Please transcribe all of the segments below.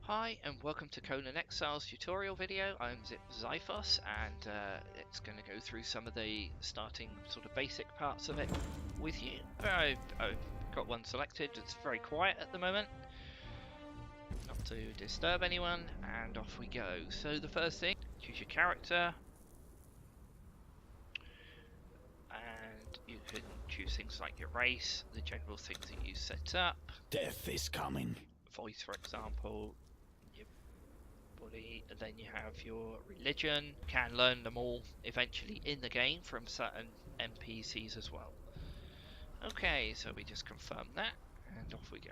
Hi and welcome to Conan Exiles tutorial video. I'm Zyphos and it's going to go through some of the starting sort of basic parts of it with you. I've got one selected. It's very quiet at the moment, not to disturb anyone, and off we go. So the first thing, choose your character and you can choose things like your race, the general things that you set up. Death is coming. Voice, for example. Body, and then you have your religion. You can learn them all eventually in the game from certain NPCs as well. Okay, so we just confirm that, and off we go.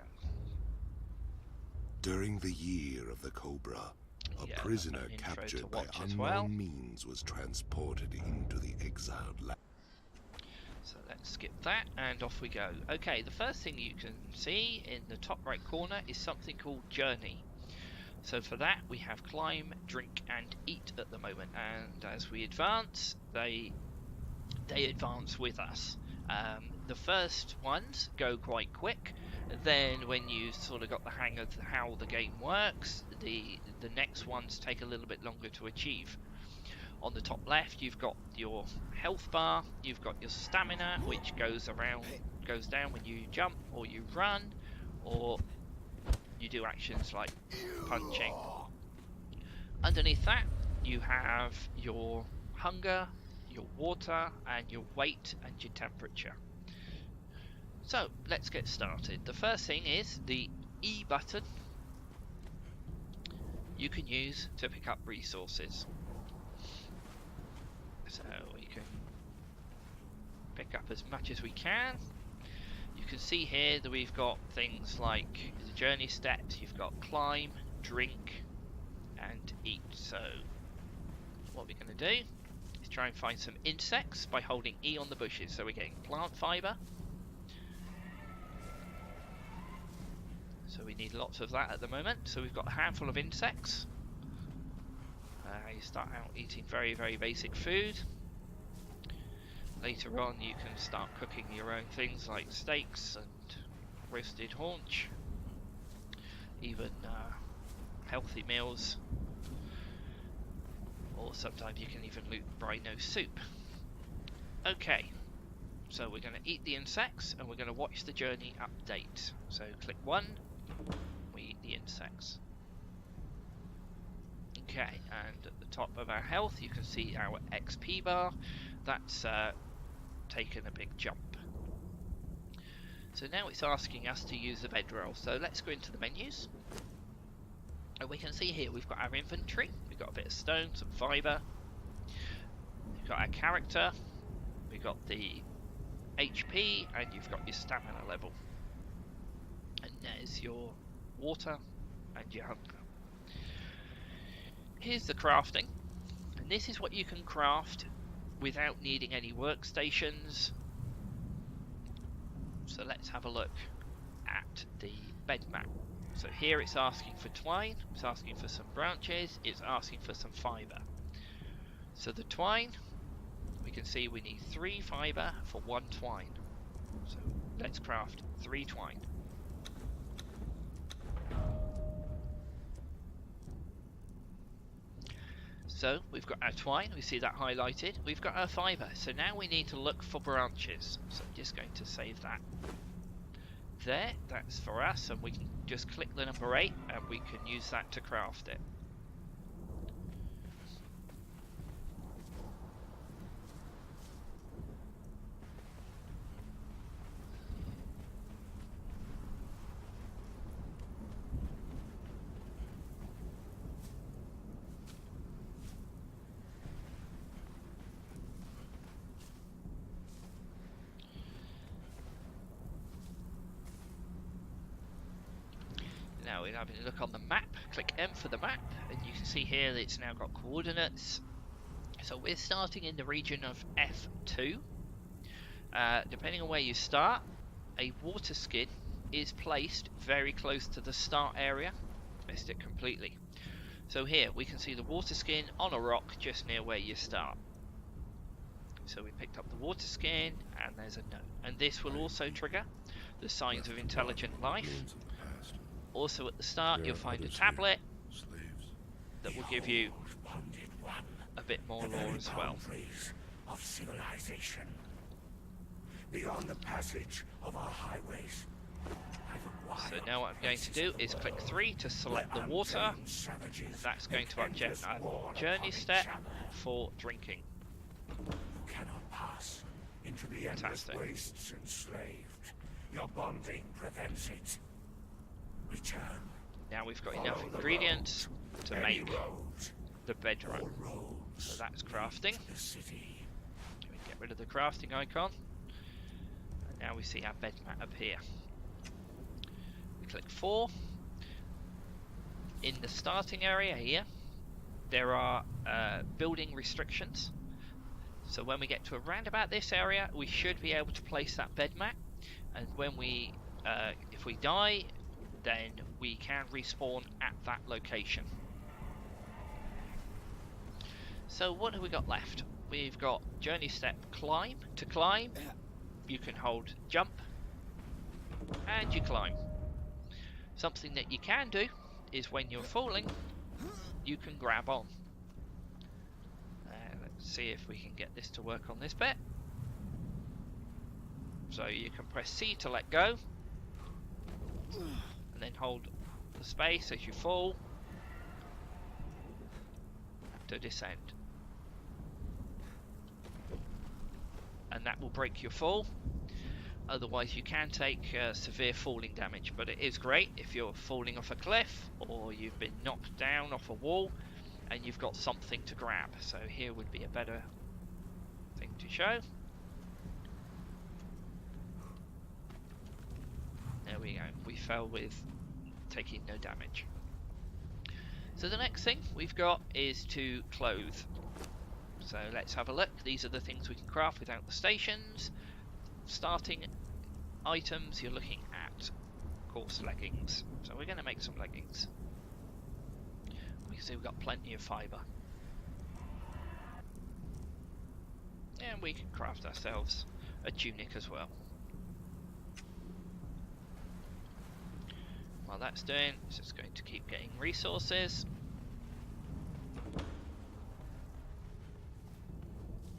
During the year of the Cobra, a prisoner captured by unknown means was transported into the exiled land. So let's skip that, and off we go. Okay, the first thing you can see in the top right corner is something called Journey. So for that we have climb, drink and eat at the moment, and as we advance they advance with us. The first ones go quite quick, then when you sort of got the hang of how the game works, the next ones take a little bit longer to achieve. On the top left you've got your health bar, you've got your stamina which goes down when you jump or you run or you do actions like punching. Underneath that you have your hunger, your water and your weight and your temperature. So let's get started. The first thing is the E button you can use to pick up resources. So we can pick up as much as we can. You can see here that we've got things like the journey steps, you've got climb, drink and eat. So what we're going to do is try and find some insects by holding E on the bushes. So we're getting plant fibre. So we need lots of that at the moment. So we've got a handful of insects. You start out eating very, very basic food. Later on you can start cooking your own things like steaks and roasted haunch, even healthy meals, or sometimes you can even loot rhino soup. Okay, so we're going to eat the insects and we're going to watch the journey update. So click 1, we eat the insects. Okay, and at the top of our health you can see our XP bar. That's taken a big jump. So now it's asking us to use the bedroll. So let's go into the menus. And we can see here we've got our inventory. We've got a bit of stone, some fibre. We've got our character. We've got the HP, and you've got your stamina level. And there's your water and your hunger. Here's the crafting, and this is what you can craft without needing any workstations. So let's have a look at the bed map. So here it's asking for twine, it's asking for some branches, it's asking for some fibre. So the twine, we can see we need 3 fibre for 1 twine. So let's craft 3 twine. So we've got our twine, we see that highlighted, we've got our fibre, so now we need to look for branches. So I'm just going to save that there, that's for us, and we can just click the number 8 and we can use that to craft it. Now we're having a look on the map, click M for the map, and you can see here that it's now got coordinates. So we're starting in the region of F2. Depending on where you start, a water skin is placed very close to the start area. Missed it completely. So here we can see the water skin on a rock just near where you start. So we picked up the water skin and there's a note. And this will also trigger the signs of intelligent life. Also at the start you'll find a tablet that will give you a bit more lore as well. Of civilization. Beyond the passage of our highways. So now what I'm going to do is click 3 to select the water, and that's going to object a journey step for drinking. Cannot pass into the endless wastes enslaved. Your bonding prevents it. Return. Now we've got enough ingredients to make the bedroom. So that's crafting. We get rid of the crafting icon. And now we see our bed mat appear. We click 4. In the starting area here, there are building restrictions. So when we get to around about this area, we should be able to place that bed mat. And when we, if we die, then we can respawn at that location. So what have we got left? We've got journey step climb. To climb, you can hold jump and you climb. Something that you can do is when you're falling, you can grab on. Let's see if we can get this to work on this bit. So you can press C to let go, and then hold the space as you fall to descend. And that will break your fall. Otherwise you can take severe falling damage, but it is great if you're falling off a cliff or you've been knocked down off a wall and you've got something to grab. So here would be a better thing to show. There we go, we fell with taking no damage. So the next thing we've got is to clothe. So let's have a look. These are the things we can craft without the stations. Starting items, you're looking at, of course, leggings. So we're going to make some leggings. We can see we've got plenty of fibre. And we can craft ourselves a tunic as well. While that's doing, it's just going to keep getting resources.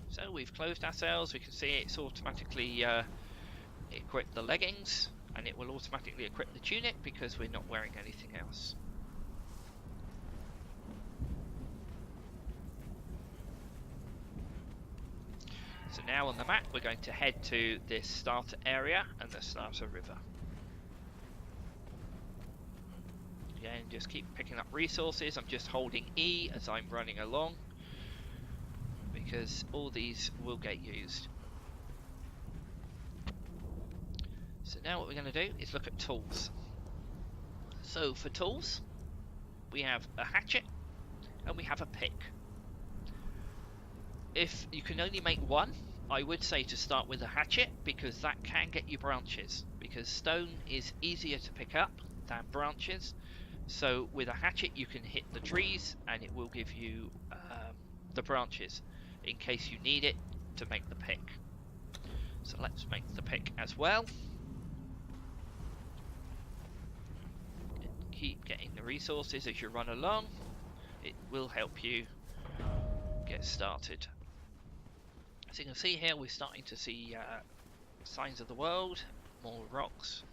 So we've clothed ourselves. We can see it's automatically equipped the leggings, and it will automatically equip the tunic because we're not wearing anything else. So now on the map we're going to head to this starter area and the starter river. Again, just keep picking up resources. I'm just holding E as I'm running along, because all these will get used. So now what we're going to do is look at tools. So for tools, we have a hatchet and we have a pick. If you can only make one, I would say to start with a hatchet, because that can get you branches, because stone is easier to pick up than branches. So with a hatchet you can hit the trees and it will give you the branches in case you need it to make the pick. So let's make the pick as well. Keep getting the resources as you run along. It will help you get started. As you can see here, we're starting to see signs of the world, more rocks,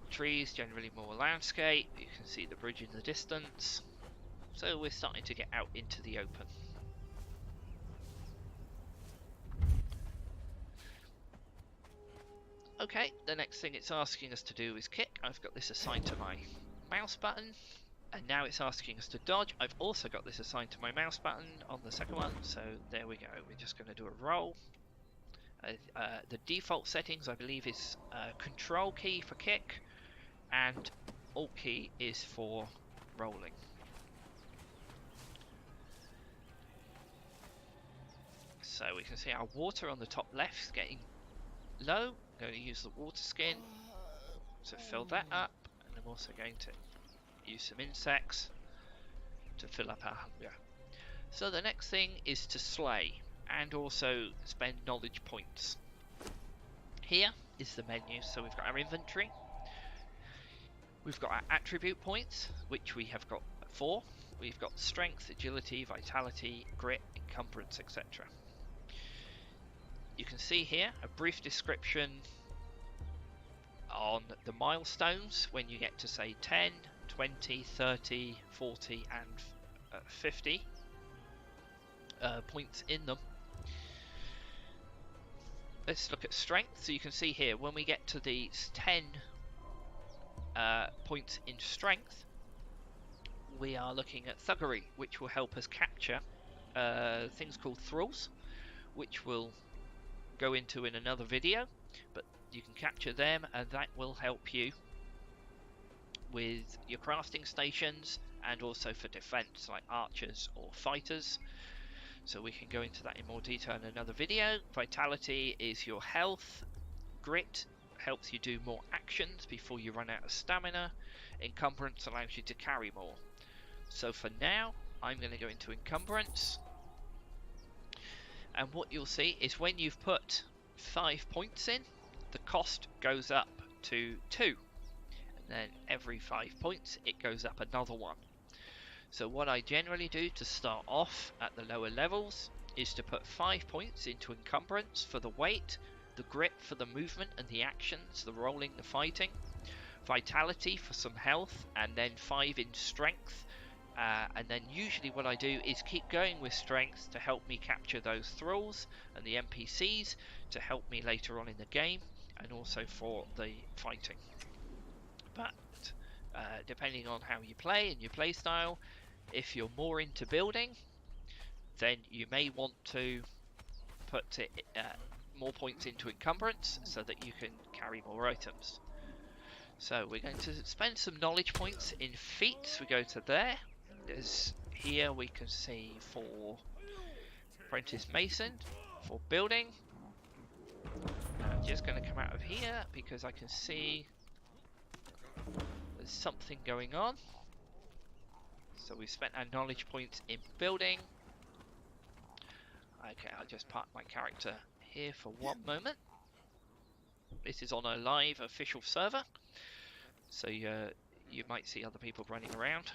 trees, generally more landscape. You can see the bridge in the distance. So we're starting to get out into the open. Okay, the next thing it's asking us to do is kick. I've got this assigned to my mouse button, and now it's asking us to dodge. I've also got this assigned to my mouse button on the second one, so there we go. We're just going to do a roll. The default settings, I believe, is control key for kick, and alt key is for rolling. So we can see our water on the top left is getting low. I'm going to use the water skin to fill that up, and I'm also going to use some insects to fill up our hunger. So the next thing is to slay and also spend knowledge points. Here is the menu. So we've got our inventory. We've got our attribute points, which we have got 4. We've got strength, agility, vitality, grit, encumbrance, etc. You can see here a brief description on the milestones when you get to say 10, 20, 30, 40 and 50 points in them. Let's look at strength. So you can see here when we get to the 10 points in strength, we are looking at thuggery, which will help us capture things called thralls, which we'll go into in another video, but you can capture them and that will help you with your crafting stations and also for defense like archers or fighters. So we can go into that in more detail in another video. Vitality is your health. Grit helps you do more actions before you run out of stamina. Encumbrance allows you to carry more. So for now, I'm going to go into encumbrance. And what you'll see is when you've put 5 points in, the cost goes up to 2. And then every 5 points, it goes up another 1. So what I generally do to start off at the lower levels is to put 5 points into encumbrance for the weight, the grit for the movement and the actions, the rolling, the fighting, vitality for some health, and then 5 in strength. And then usually what I do is keep going with strength to help me capture those thralls and the NPCs to help me later on in the game and also for the fighting. But depending on how you play and your play style, if you're more into building, then you may want to put more points into encumbrance so that you can carry more items. So we're going to spend some knowledge points in feats. We go to there. There's here we can see for apprentice mason, for building. I'm just going to come out of here because I can see there's something going on. So we've spent our knowledge points in building. Okay, I'll just park my character here for 1 moment. This is on a live official server, so you might see other people running around.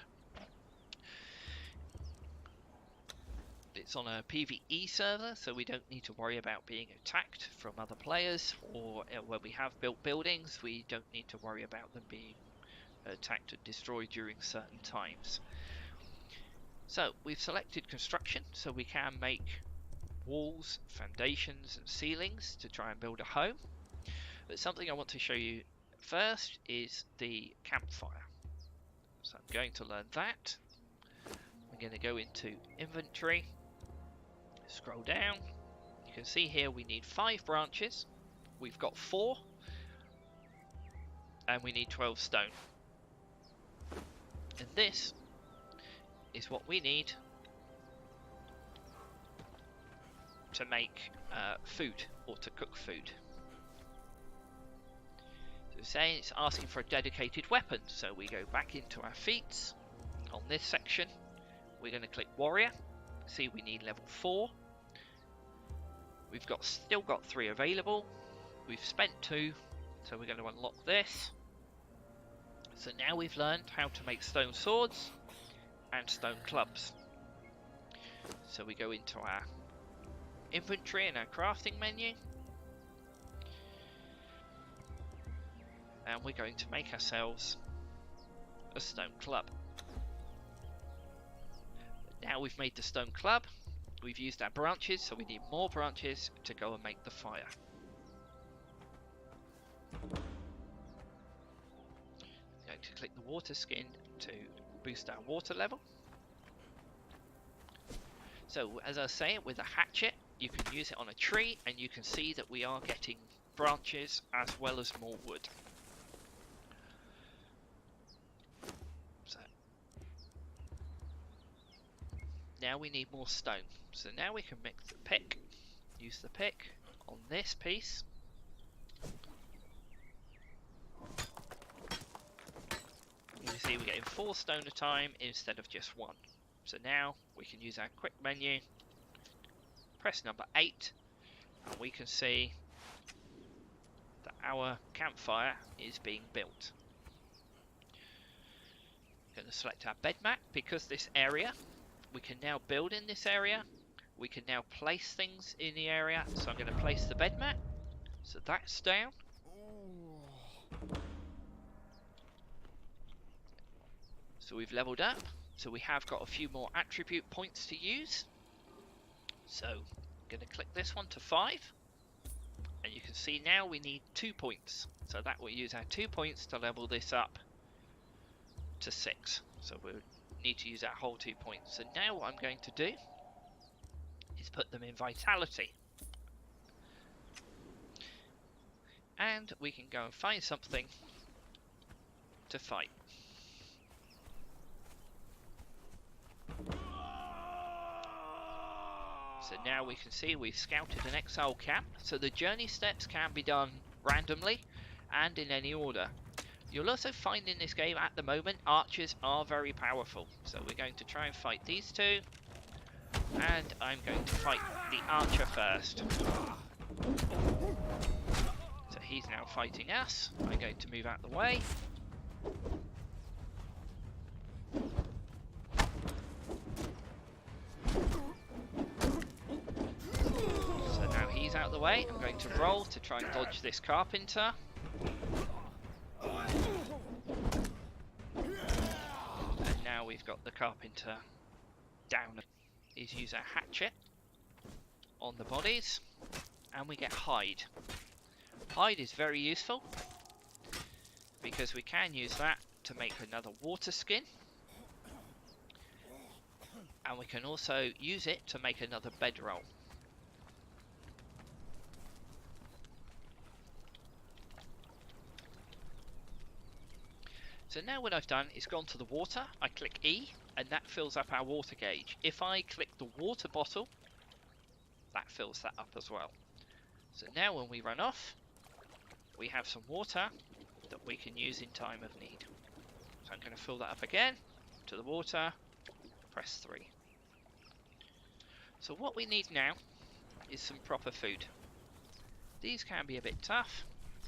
It's on a PvE server, so we don't need to worry about being attacked from other players, or when we have built buildings, we don't need to worry about them being attacked and destroyed during certain times. So we've selected construction, so we can make walls, foundations and ceilings to try and build a home. But something I want to show you first is the campfire. So I'm going to learn that. I'm going to go into inventory, scroll down. You can see here we need 5 branches. We've got 4 and we need 12 stone. And this is what we need to make food, or to cook food. So say it's asking for a dedicated weapon, so we go back into our feats. On this section we're going to click warrior. See, we need level 4. We've still got 3 available. We've spent 2, so we're going to unlock this. So now we've learned how to make stone swords and stone clubs. So we go into our inventory and our crafting menu, and we're going to make ourselves a stone club. Now we've made the stone club, we've used our branches, so we need more branches to go and make the fire. I'm going to click the water skin to boost our water level. So as I say, with a hatchet you can use it on a tree and you can see that we are getting branches as well as more wood. So now we need more stone. So now we can mix the pick, use the pick on this piece. You see we're getting 4 stone at a time instead of just 1. So now we can use our quick menu, press number 8, and we can see that our campfire is being built. select our bed map. Because this area, we can now build in this area. We can now place things in the area. So I'm going to place the bed mat. So that's down. So we've leveled up. So we have got a few more attribute points to use. So I'm going to click this one to 5. And you can see now we need 2 points. So that will use our 2 points to level this up to 6. So we'll need to use our whole 2 points. So now what I'm going to do is put them in vitality. And we can go and find something to fight. So now we can see we've scouted an exile camp. So the journey steps can be done randomly and in any order. You'll also find in this game at the moment archers are very powerful. So we're going to try and fight these two. And I'm going to fight the archer first. So he's now fighting us. I'm going to move out the way. So now he's out the way. I'm going to roll to try and dodge this carpenter. And now we've got the carpenter down. Is use our hatchet on the bodies, and we get hide. Hide is very useful because we can use that to make another water skin, and we can also use it to make another bedroll. So now what I've done is gone to the water, I click E, and that fills up our water gauge. If I click the water bottle, that fills that up as well. So now when we run off, we have some water that we can use in time of need. So I'm going to fill that up again, to the water, press 3. So what we need now is some proper food. These can be a bit tough,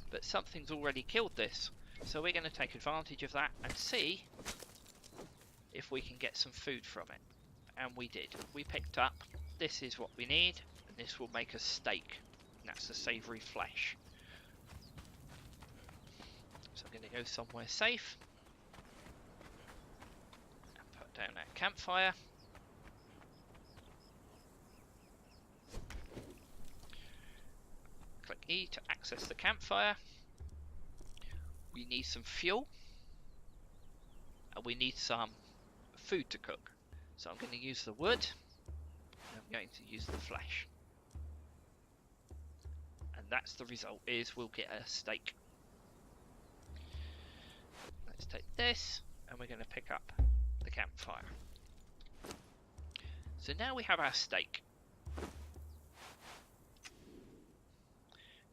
but something's already killed this. So we're going to take advantage of that and see if we can get some food from it. And we did. We picked up, this is what we need, and this will make a steak. And that's the savoury flesh. So I'm going to go somewhere safe. And put down that campfire. Click E to access the campfire. We need some fuel. And we need some food to cook. So I'm going to use the wood, and I'm going to use the flesh. And that's the result, is we'll get a steak. Let's take this, and we're going to pick up the campfire. So now we have our steak.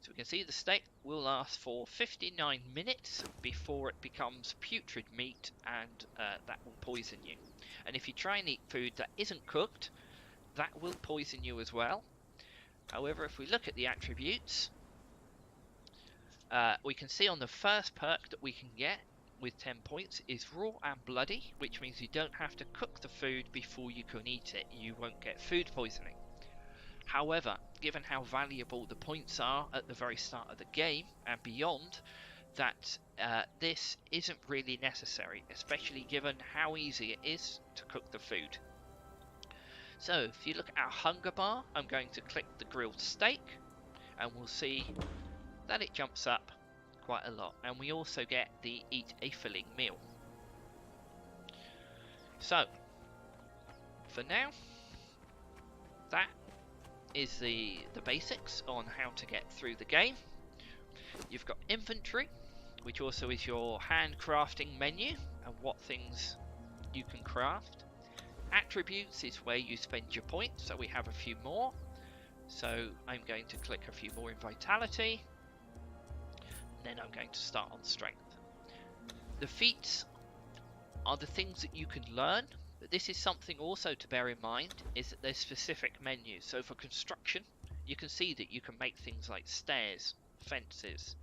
So we can see the steak will last for 59 minutes before it becomes putrid meat, and that will poison you. And if you try and eat food that isn't cooked, that will poison you as well. However, if we look at the attributes, we can see on the first perk that we can get with 10 points is raw and bloody, which means you don't have to cook the food before you can eat it. You won't get food poisoning. However, given how valuable the points are at the very start of the game and beyond, that this isn't really necessary, especially given how easy it is to cook the food. So if you look at our hunger bar, I'm going to click the grilled steak, and we'll see that it jumps up quite a lot, and we also get the eat a filling meal. So for now, that is the basics on how to get through the game. You've got inventory, which also is your handcrafting menu and what things you can craft. Attributes is where you spend your points, so we have a few more. So I'm going to click a few more in vitality, and then I'm going to start on strength. The feats are the things that you can learn, but this is something also to bear in mind, is that there's specific menus. So for construction, you can see that you can make things like stairs, fences,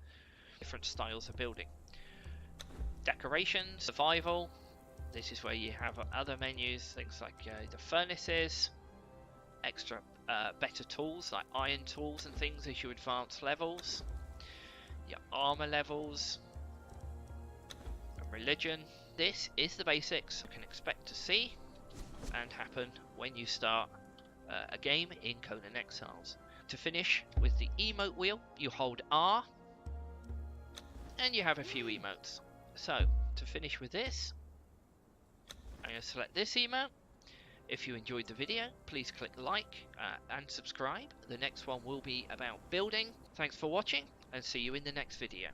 different styles of building. Decorations, survival, This is where you have other menus, things like the furnaces, extra better tools like iron tools and things as you advance levels, your armor levels, and religion. This is the basics you can expect to see and happen when you start a game in Conan Exiles. To finish with the emote wheel, you hold R and you have a few emotes. So to finish with this, I'm going to select this emote. If you enjoyed the video, please click like and subscribe. The next one will be about building. Thanks for watching and see you in the next video.